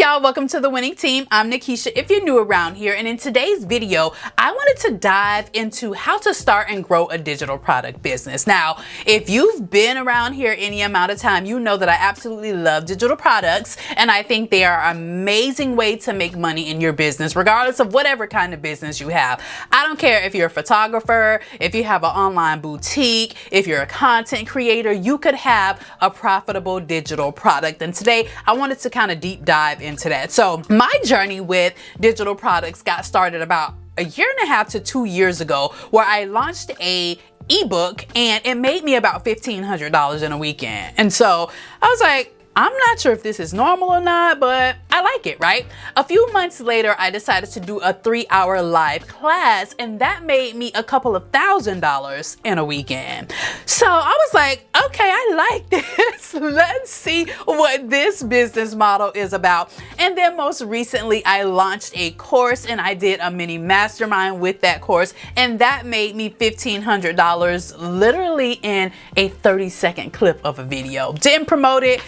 y'all, welcome to the winning team. I'm Nakisha if you're new around here, and in today's video I wanted to dive into how to start and grow a digital product business. Now, if you've been around here any amount of time, you know that I absolutely love digital products, and I think they are an amazing way to make money in your business, regardless of whatever kind of business you have. I don't care if you're a photographer, if you have an online boutique, if you're a content creator, you could have a profitable digital product. And today I wanted to kind of deep dive into that. So my journey with digital products got started about a year and a half to 2 years ago, where I launched a ebook and it made me about $1,500 in a weekend. And so I was like, I'm not sure if this is normal or not, but I like it, right? A few months later, I decided to do a 3-hour live class, and that made me a couple of $1,000s in a weekend. So I was like, okay, I like this. Let's see what this business model is about. And then most recently, I launched a course and I did a mini mastermind with that course, and that made me $1,500 literally in a 30-second clip of a video. Didn't promote it.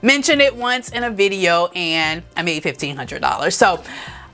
Mentioned it once in a video and I made $1,500. So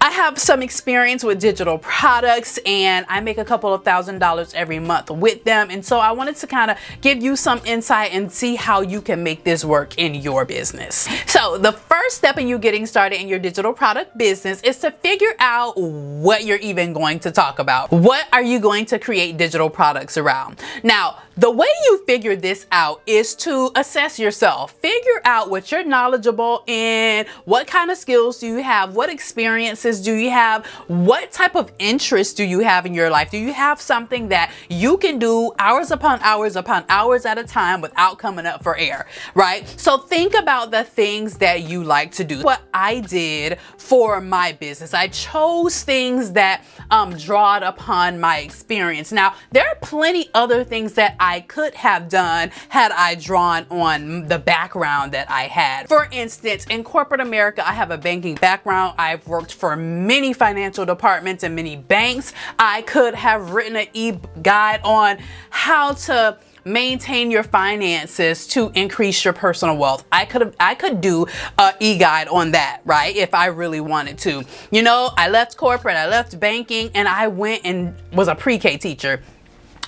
I have some experience with digital products and I make a couple of $1,000s every month with them. And so I wanted to kind of give you some insight and see how you can make this work in your business. So the first step in you getting started in your digital product business is to figure out what you're even going to talk about. What are you going to create digital products around? Now, the way you figure this out is to assess yourself. Figure out what you're knowledgeable in, what kind of skills do you have, what experiences do you have, what type of interests do you have in your life? Do you have something that you can do hours upon hours at a time without coming up for air, right? So think about the things that you like to do. What I did for my business, I chose things that drawed upon my experience. Now, there are plenty other things that I could have done had I drawn on the background that I had. For instance, in corporate America, I have a banking background. I've worked for many financial departments and many banks. I could have written an e-guide on how to maintain your finances to increase your personal wealth. I could do an e-guide on that, right? If I really wanted to. You know, I left corporate, I left banking, and I went and was a pre-K teacher.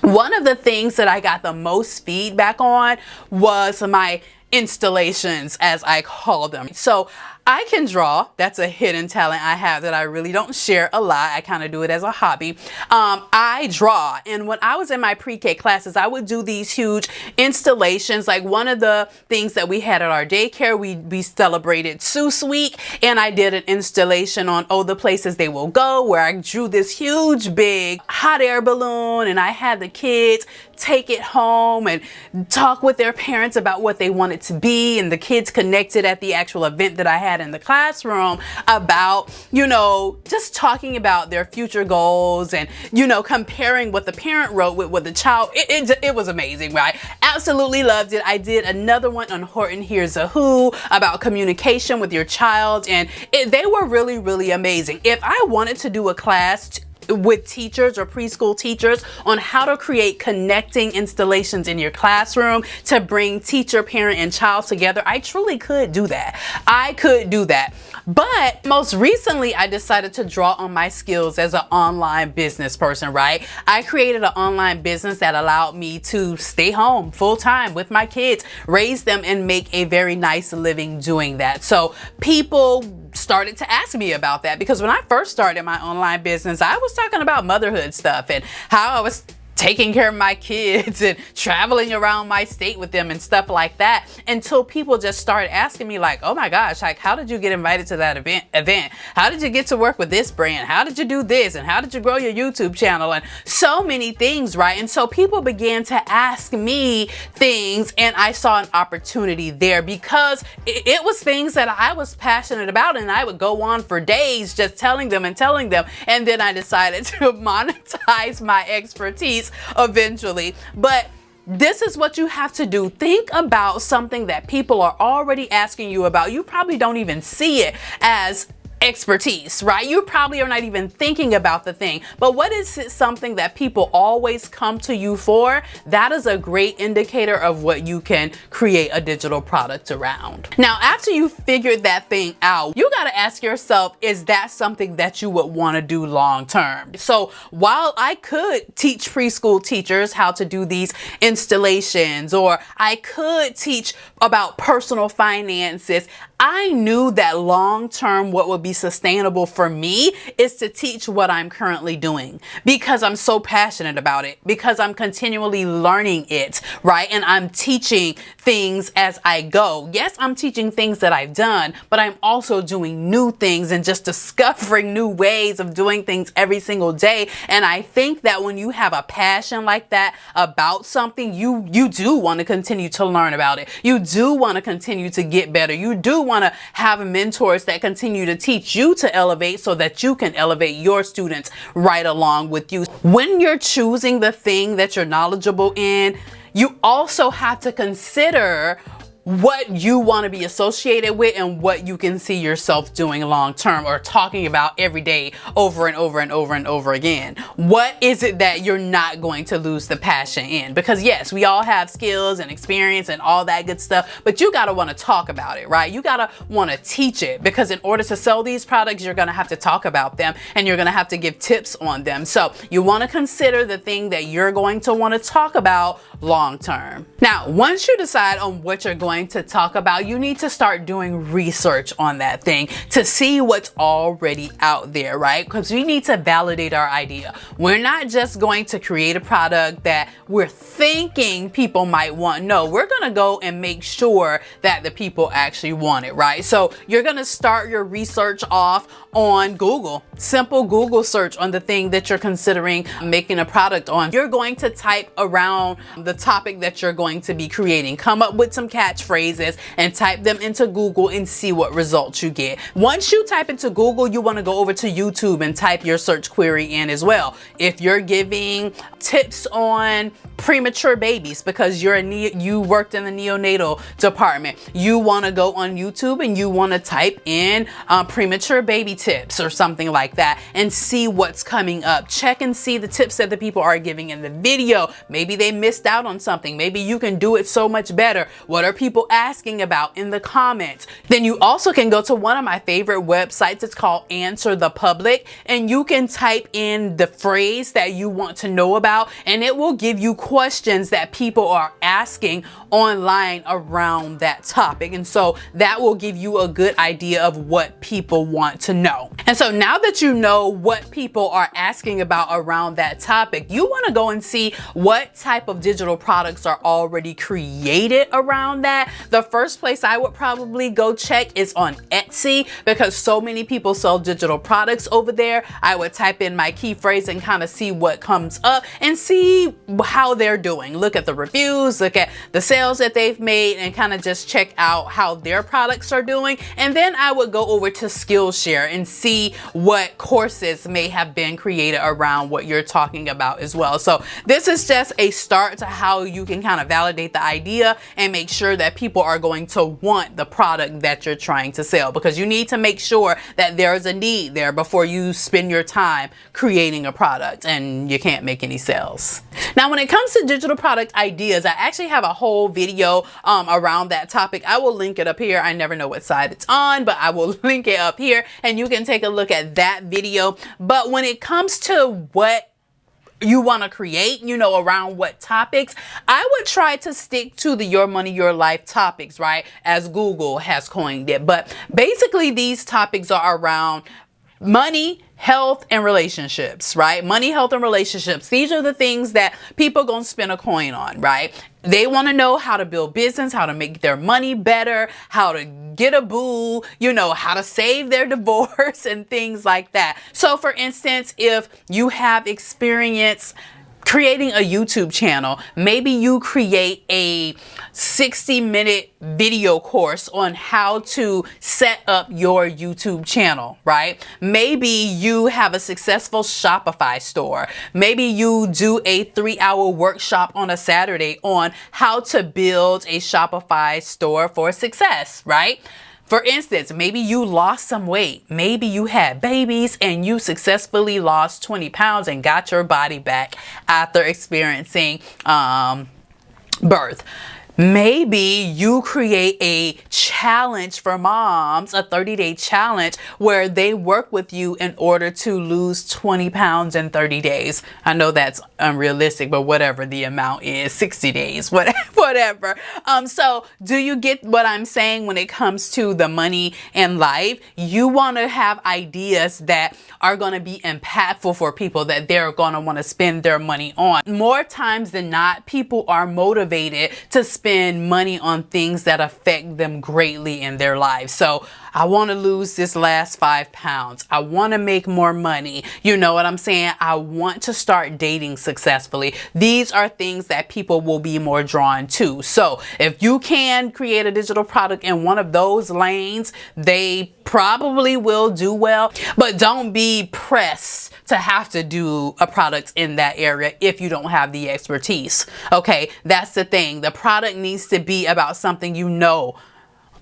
One of the things that I got the most feedback on was my installations, as I call them. So I can draw. That's a hidden talent I have that I really don't share a lot. I kind of do it as a hobby. I draw. And when I was in my pre-K classes, I would do these huge installations. Like one of the things that we had at our daycare, we celebrated Seuss Week, and I did an installation on the places they will go, where I drew this huge big hot air balloon, and I had the kids take it home and talk with their parents about what they want it to be, and the kids connected at the actual event that I had in the classroom about, you know, just talking about their future goals and, you know, comparing what the parent wrote with what the child. It was amazing, right? Absolutely loved it. I did another one on Horton Hears a Who about communication with your child, and they were really, really amazing. If I wanted to do a class with teachers or preschool teachers on how to create connecting installations in your classroom to bring teacher, parent, and child together, I truly could do that. I could do that. But most recently, I decided to draw on my skills as an online business person, right? I created an online business that allowed me to stay home full time with my kids, raise them, and make a very nice living doing that. So people started to ask me about that, because when I first started my online business, I was talking about motherhood stuff and how I was taking care of my kids and traveling around my state with them and stuff like that, until people just started asking me like, oh my gosh, like, how did you get invited to that event? How did you get to work with this brand? How did you do this? And how did you grow your YouTube channel? And so many things, right? And so people began to ask me things, and I saw an opportunity there, because it was things that I was passionate about, and I would go on for days just telling them. And then I decided to monetize my expertise eventually. But this is what you have to do. Think about something that people are already asking you about. You probably don't even see it as expertise, right? You probably are not even thinking about the thing, but what is it, something that people always come to you for? That is a great indicator of what you can create a digital product around. Now, after you figured that thing out, you got to ask yourself, is that something that you would want to do long term? So while I could teach preschool teachers how to do these installations, or I could teach about personal finances, I knew that long term what would be sustainable for me is to teach what I'm currently doing, because I'm so passionate about it, because I'm continually learning it, right? And I'm teaching things as I go. Yes, I'm teaching things that I've done, but I'm also doing new things and just discovering new ways of doing things every single day. And I think that when you have a passion like that about something, you do want to continue to learn about it. You do want to continue to get better. You do want to have mentors that continue to teach you to elevate so that you can elevate your students right along with you. When you're choosing the thing that you're knowledgeable in, you also have to consider what you want to be associated with and what you can see yourself doing long term or talking about every day over and over and over and over again. What is it that you're not going to lose the passion in? Because yes, we all have skills and experience and all that good stuff, but you got to want to talk about it, right? You got to want to teach it, because in order to sell these products, you're going to have to talk about them and you're going to have to give tips on them. So you want to consider the thing that you're going to want to talk about long term. Now, once you decide on what you're going to talk about, you need to start doing research on that thing to see what's already out there, right? Because we need to validate our idea. We're not just going to create a product that we're thinking people might want. No, we're going to go and make sure that the people actually want it, right? So you're going to start your research off on Google. Simple Google search on the thing that you're considering making a product on. You're going to type around the topic that you're going to be creating. Come up with some catchphrases and type them into Google and see what results you get. Once you type into Google, you want to go over to YouTube and type your search query in as well. If you're giving tips on premature babies because you worked in the neonatal department, you want to go on YouTube and you want to type in premature baby tips or something like that and see what's coming up. Check and see the tips that the people are giving in the video. Maybe they missed out on something. Maybe you can do it so much better. What are people asking about in the comments? Then you also can go to one of my favorite websites. It's called Answer the Public, and you can type in the phrase that you want to know about and it will give you questions that people are asking online around that topic. And so that will give you a good idea of what people want to know. And so now that you know what people are asking about around that topic, you want to go and see what type of digital products are already created around that. The first place I would probably go check is on Etsy, because so many people sell digital products over there. I would type in my key phrase and kind of see what comes up and see how they're doing. Look at the reviews, look at the sales that they've made, and kind of just check out how their products are doing. And then I would go over to Skillshare and see what courses may have been created around what you're talking about as well. So this is just a start to how you can kind of validate the idea and make sure that people are going to want the product that you're trying to sell, because you need to make sure that there's a need there before you spend your time creating a product and you can't make any sales. Now, when it comes to digital product ideas, I actually have a whole video around that topic. I will link it up here. I never know what side it's on, but I will link it up here and you can take a look at that video. But when it comes to what you want to create, around what topics, I would try to stick to the Your Money, Your Life topics, right? As Google has coined it. But basically these topics are around money, health, and relationships, right? Money, health, and relationships. These are the things that people gonna spend a coin on, right? They want to know how to build business, how to make their money better, how to get a boo, how to save their divorce and things like that. So for instance, if you have experience creating a YouTube channel, maybe you create a 60-minute video course on how to set up your YouTube channel, right? Maybe you have a successful Shopify store. Maybe you do a 3-hour workshop on a Saturday on how to build a Shopify store for success, right? For instance, maybe you lost some weight. Maybe you had babies and you successfully lost 20 pounds and got your body back after experiencing birth. Maybe you create a challenge for moms, a 30-day challenge where they work with you in order to lose 20 pounds in 30 days. I know that's unrealistic, but whatever the amount is, 60 days, whatever. So do you get what I'm saying when it comes to the money and life? You want to have ideas that are going to be impactful for people, that they're going to want to spend their money on. More times than not, people are motivated to spend money on things that affect them greatly in their lives. So I want to lose this last 5 pounds. I want to make more money. You know what I'm saying? I want to start dating successfully. These are things that people will be more drawn to. So if you can create a digital product in one of those lanes, they probably will do well, but don't be pressed to have to do a product in that area if you don't have the expertise. Okay, that's the thing. The product needs to be about something you know,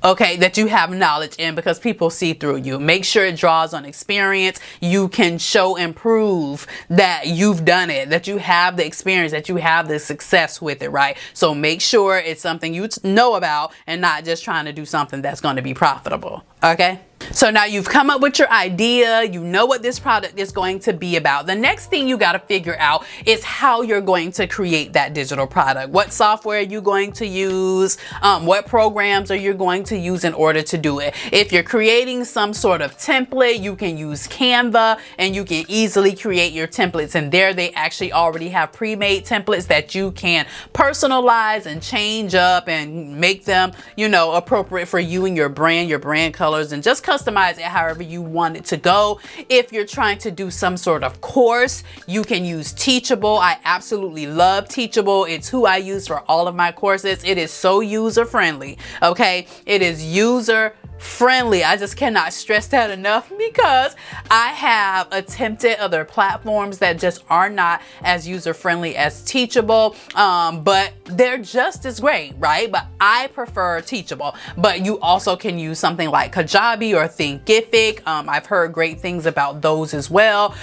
okay, that you have knowledge in, because people see through you. Make sure it draws on experience. You can show and prove that you've done it, that you have the experience, that you have the success with it, right? So make sure it's something you know about and not just trying to do something that's going to be profitable. Okay? So now you've come up with your idea, you know what this product is going to be about. The next thing you got to figure out is how you're going to create that digital product. What software are you going to use? What programs are you going to use in order to do it? If you're creating some sort of template, you can use Canva and you can easily create your templates. And there they actually already have pre-made templates that you can personalize and change up and make them, you know, appropriate for you and your brand colors, and just customize it however you want it to go. If you're trying to do some sort of course, you can use Teachable. I absolutely love Teachable. It's who I use for all of my courses. It is so user friendly. Okay, it is user friendly. I just cannot stress that enough, because I have attempted other platforms that just are not as user friendly as Teachable, but they're just as great, right? But I prefer Teachable. But you also can use something like Kajabi or Thinkific. I've heard great things about those as well.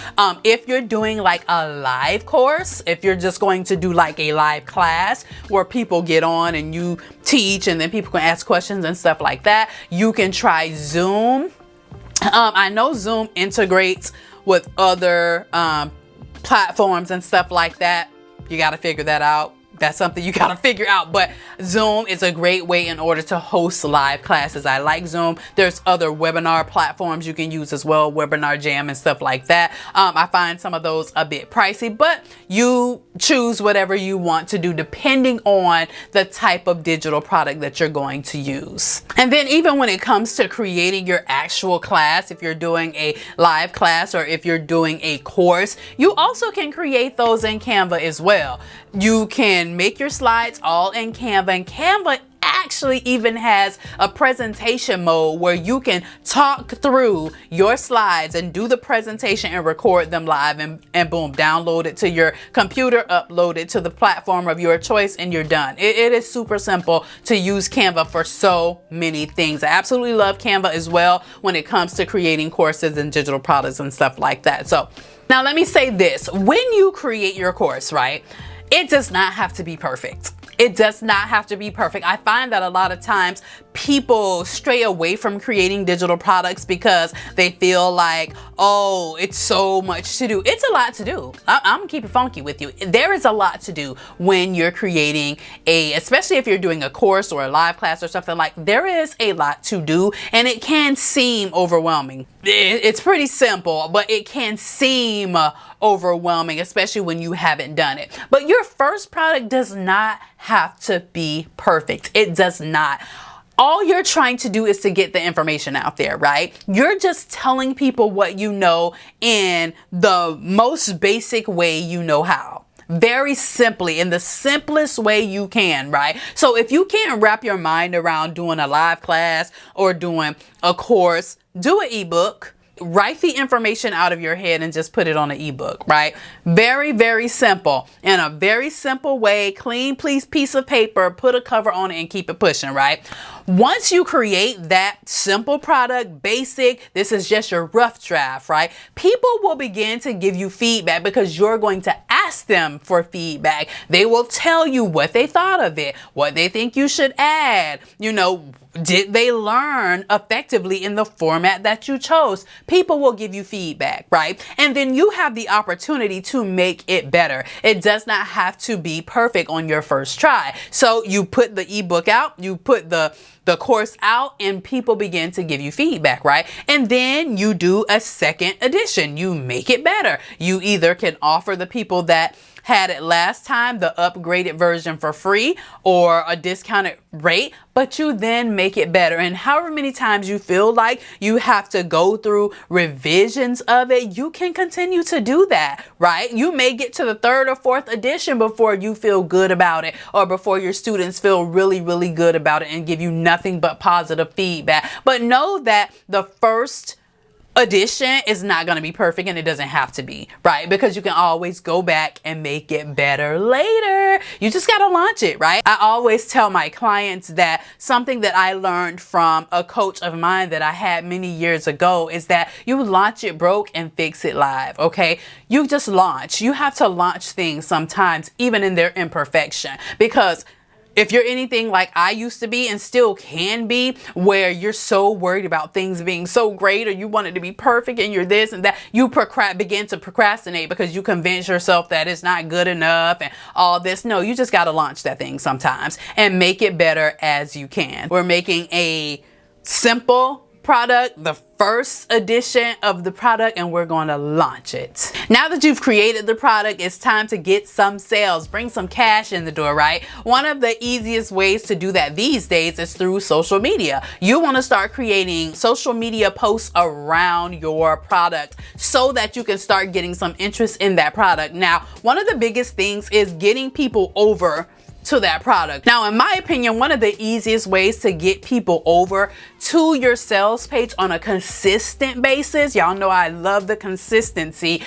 If you're doing like a live course, if you're just going to do like a live class where people get on and you teach and then people can ask questions and stuff like that, you can try Zoom. I know Zoom integrates with other platforms and stuff like that. You got to figure that out. That's something you got to figure out. But Zoom is a great way in order to host live classes. I like Zoom. There's other webinar platforms you can use as well, Webinar Jam and stuff like that. I find some of those a bit pricey, but you choose whatever you want to do depending on the type of digital product that you're going to use. And then even when it comes to creating your actual class, if you're doing a live class or if you're doing a course, you also can create those in Canva as well. You can make your slides all in Canva, and Canva actually even has a presentation mode where you can talk through your slides and do the presentation and record them live, and boom, download it to your computer, upload it to the platform of your choice, and you're done. It is super simple to use Canva for so many things. I absolutely love Canva as well when it comes to creating courses and digital products and stuff like that. So now let me say this: when you create your course, right, it does not have to be perfect. It does not have to be perfect. I find that a lot of times people stray away from creating digital products because they feel like, oh, it's so much to do. It's a lot to do. I'm gonna keep it funky with you. There is a lot to do when you're creating especially if you're doing a course or a live class or something, like there is a lot to do, and it can seem overwhelming. It's pretty simple, but it can seem overwhelming, especially when you haven't done it. But your first product does not have to be perfect. It does not. All you're trying to do is to get the information out there, right? You're just telling people what you know in the most basic way you know how. Very simply, in the simplest way you can, right? So if you can't wrap your mind around doing a live class or doing a course, do an ebook. write the information out of your head and just put it on an ebook, right? Very, very simple. In a very simple way, clean piece of paper, put a cover on it and keep it pushing, right? Once you create that simple product, basic, this is just your rough draft, right? People will begin to give you feedback because you're going to ask them for feedback. They will tell you what they thought of it, what they think you should add, did they learn effectively in the format that you chose? People will give you feedback, right? And then you have the opportunity to make it better. It does not have to be perfect on your first try. So you put the ebook out, you put the course out, and people begin to give you feedback, right? And then you do a second edition. You make it better. You either can offer the people that had it last time the upgraded version for free or a discounted rate, but you then make it better. And however many times you feel like you have to go through revisions of it, you can continue to do that, right? You may get to the third or fourth edition before you feel good about it, or before your students feel really, really good about it and give you nothing but positive feedback. But know that the first edition is not going to be perfect, and it doesn't have to be, right? Because you can always go back and make it better later. You just got to launch it, right? I always tell my clients that something that I learned from a coach of mine that I had many years ago is that you launch it broke and fix it live, okay? You just launch. You have to launch things sometimes, even in their imperfection, because if you're anything like I used to be and still can be, where you're so worried about things being so great, or you want it to be perfect and you're this and that, you begin to procrastinate because you convince yourself that it's not good enough and all this. No, you just got to launch that thing sometimes and make it better as you can. We're making a simple product, the first edition of the product, and we're going to launch it. Now that you've created the product, it's time to get some sales, bring some cash in the door, right? One of the easiest ways to do that these days is through social media. You want to start creating social media posts around your product so that you can start getting some interest in that product. Now, one of the biggest things is getting people over to that product. Now, in my opinion, one of the easiest ways to get people over to your sales page on a consistent basis, y'all know I love the consistency,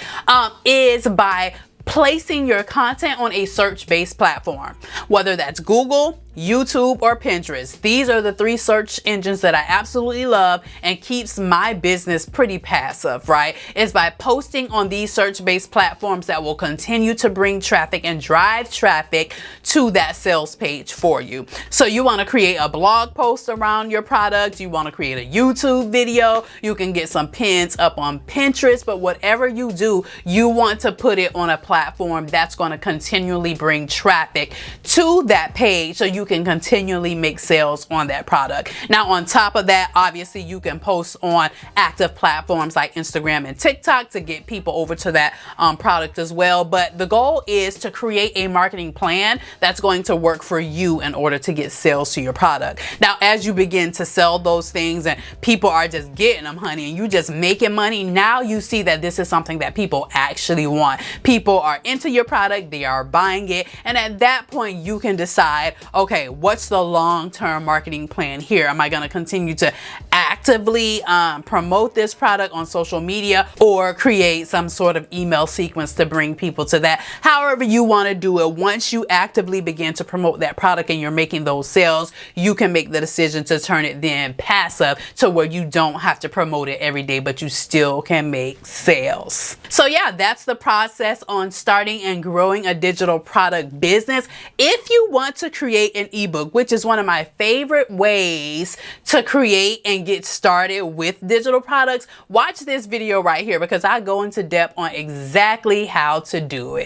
is by placing your content on a search-based platform, whether that's Google, YouTube, or Pinterest. These are the three search engines that I absolutely love and keeps my business pretty passive, right? It's by posting on these search-based platforms that will continue to bring traffic and drive traffic to that sales page for you. So you want to create a blog post around your product, you want to create a YouTube video, you can get some pins up on Pinterest, but whatever you do, you want to put it on a platform that's going to continually bring traffic to that page so you can continually make sales on that product. Now, on top of that, obviously you can post on active platforms like Instagram and TikTok to get people over to that product as well. But the goal is to create a marketing plan that's going to work for you in order to get sales to your product. Now, as you begin to sell those things and people are just getting them, honey, and you just making money, now you see that this is something that people actually want. People are into your product, they are buying it, and at that point you can decide, okay, what's the long-term marketing plan here? Am I going to continue to actively promote this product on social media, or create some sort of email sequence to bring people to that? However you want to do it, once you actively begin to promote that product and you're making those sales, you can make the decision to turn it then passive to where you don't have to promote it every day, but you still can make sales. So yeah, that's the process on starting and growing a digital product business. If you want to create an ebook, which is one of my favorite ways to create and get started with digital products, watch this video right here because I go into depth on exactly how to do it.